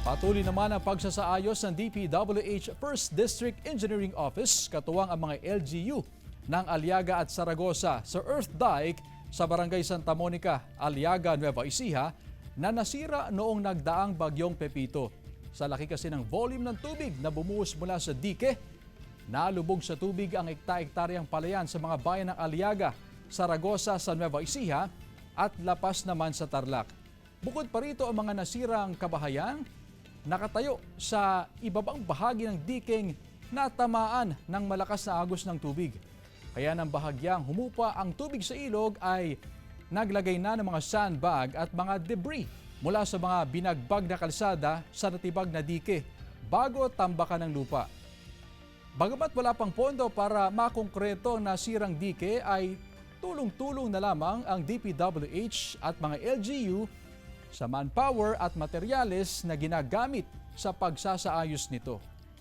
Patuloy naman ang pagsasaayos ng DPWH 1st District Engineering Office katuwang ang mga LGU ng Aliaga at Saragosa sa Earth Dike sa Barangay Santa Monica, Aliaga, Nueva Ecija na nasira noong nagdaang bagyong Pepito. Sa laki kasi ng volume ng tubig na bumuhos mula sa dike, nalubog sa tubig ang ekta-ektaryang palayan sa mga bayan ng Aliaga, Saragosa sa Nueva Ecija at Lapas naman sa Tarlac. Bukod pa rito ang mga nasirang kabahayan, nakatayo sa ibabang bahagi ng dikeng natamaan ng malakas na agos ng tubig. Kaya nang bahagyang humupa ang tubig sa ilog ay naglagay na ng mga sandbag at mga debris mula sa mga binagbag na kalsada sa natibag na dike bago tambakan ng lupa. Bagamat wala pang pondo para makongkreto na sirang dike ay tulong-tulong na lamang ang DPWH at mga LGU sa manpower at materyales na ginagamit sa pagsasaayos nito.